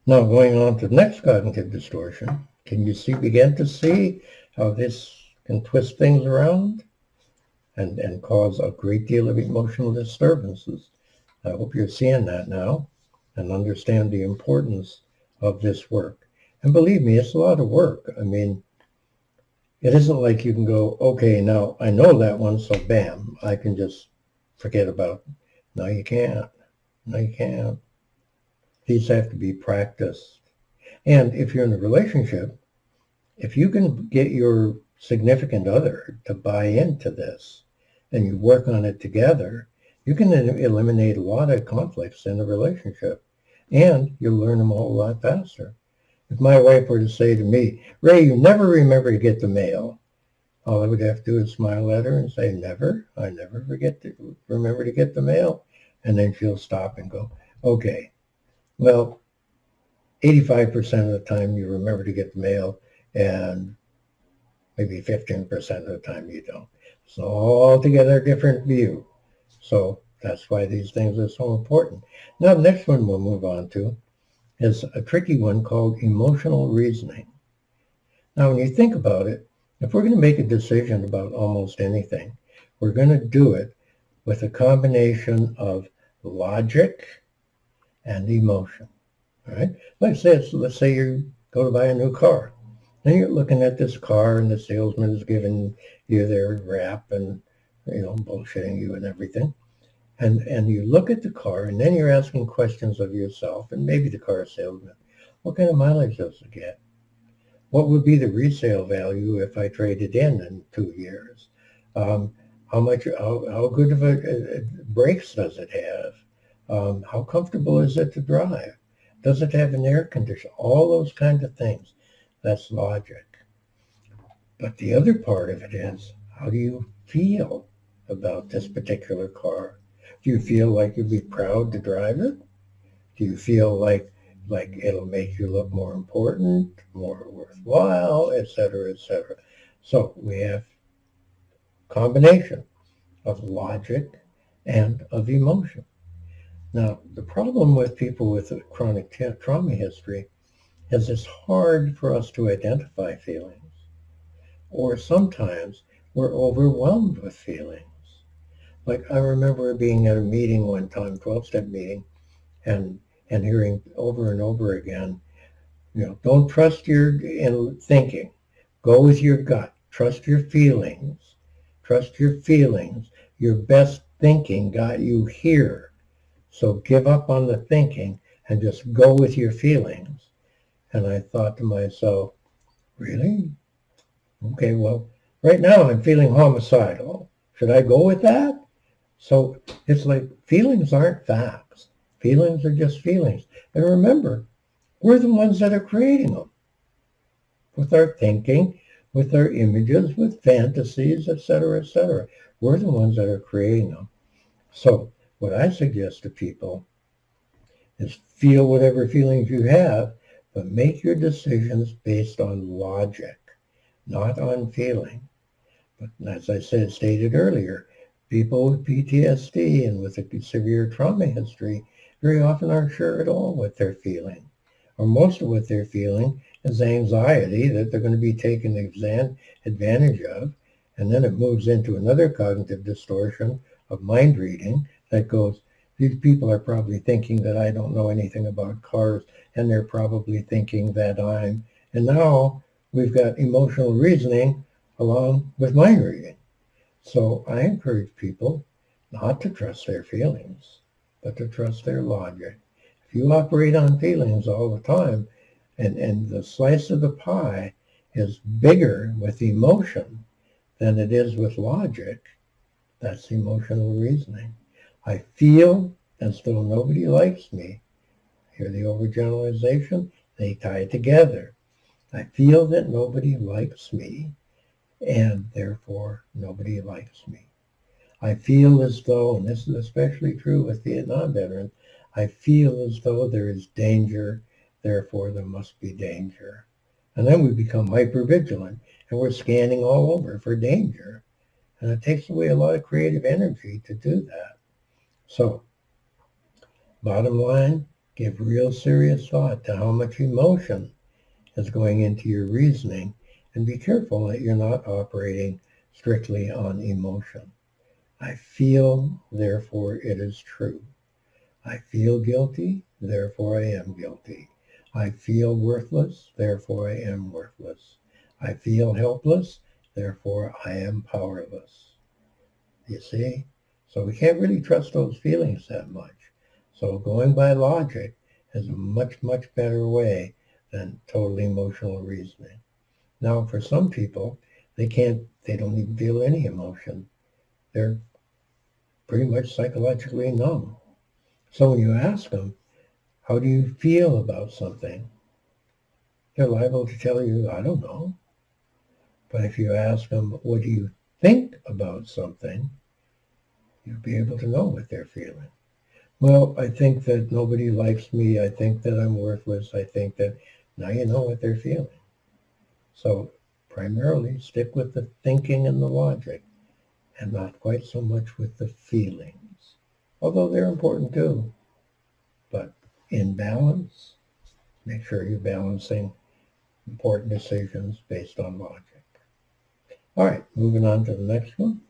Now, going on to the next cognitive distortion, can you begin to see how this can twist things around and cause a great deal of emotional disturbances? I hope you're seeing that now and understand the importance of this work. And believe me, it's a lot of work. I mean, it isn't like you can go, okay, now I know that one, so bam, I can just forget about it. No, you can't. No, you can't. These have to be practiced. And if you're in a relationship, if you can get your significant other to buy into this and you work on it together, you can eliminate a lot of conflicts in the relationship and you'll learn them a whole lot faster. If my wife were to say to me, Ray, you never remember to get the mail, all I would have to do is smile at her and say, never. I never forget to remember to get the mail. And then she'll stop and go, okay, well, 85% of the time you remember to get the mail and maybe 15% of the time you don't. So altogether different view. So that's why these things are so important. Now, the next one we'll move on to is a tricky one called emotional reasoning. Now, when you think about it, if we're going to make a decision about almost anything, we're going to do it with a combination of logic and emotion. All right? Let's say you go to buy a new car. And you're looking at this car and the salesman is giving you their rap and, bullshitting you and everything. And you look at the car and then you're asking questions of yourself and maybe the car salesman. What kind of mileage does it get? What would be the resale value if I traded in 2 years? How good of a brakes does it have? How comfortable is it to drive? Does it have an air conditioner? All those kinds of things. That's logic. But the other part of it is, how do you feel about this particular car? Do you feel like you'd be proud to drive it? Do you feel like it'll make you look more important, more worthwhile, et cetera, et cetera? So we have a combination of logic and of emotion. Now, the problem with people with a chronic trauma history is it's hard for us to identify feelings. Or sometimes we're overwhelmed with feelings. Like I remember being at a meeting one time, 12-step meeting, and hearing over and over again, don't trust your thinking. Go with your gut. Trust your feelings. Trust your feelings. Your best thinking got you here. So give up on the thinking and just go with your feelings. And I thought to myself, really? Okay, well, right now I'm feeling homicidal. Should I go with that? So it's like feelings aren't facts. Feelings are just feelings. And remember, we're the ones that are creating them. With our thinking, with our images, with fantasies, et cetera, et cetera. We're the ones that are creating them. So what I suggest to people is feel whatever feelings you have, but make your decisions based on logic, not on feeling. But as I stated earlier, people with PTSD and with a severe trauma history very often aren't sure at all what they're feeling. Or most of what they're feeling is anxiety that they're going to be taken advantage of. And then it moves into another cognitive distortion of mind reading that goes, these people are probably thinking that I don't know anything about cars, and they're probably thinking that I'm. And now we've got emotional reasoning along with mind reading. So I encourage people not to trust their feelings, but to trust their logic. If you operate on feelings all the time, and the slice of the pie is bigger with emotion than it is with logic, that's emotional reasoning. I feel as though nobody likes me. Hear the overgeneralization? They tie together. I feel that nobody likes me, and therefore nobody likes me. I feel as though, and this is especially true with Vietnam veterans, I feel as though there is danger, therefore there must be danger. And then we become hypervigilant, and we're scanning all over for danger. And it takes away a lot of creative energy to do that. So, bottom line, Give real serious thought to how much emotion is going into your reasoning, and be careful that you're not operating strictly on emotion. I feel, therefore it is true. I feel guilty, therefore I am guilty. I feel worthless, therefore I am worthless. I feel helpless, therefore I am powerless. You see? So we can't really trust those feelings that much. So going by logic is a much, much better way than totally emotional reasoning. Now, for some people, they don't even feel any emotion. They're pretty much psychologically numb. So when you ask them, how do you feel about something? They're liable to tell you, I don't know. But if you ask them, what do you think about something? You'll be able to know what they're feeling. Well, I think that nobody likes me. I think that I'm worthless. I think that, now you know what they're feeling. So primarily stick with the thinking and the logic and not quite so much with the feelings, although they're important too. But in balance, make sure you're balancing important decisions based on logic. All right, moving on to the next one.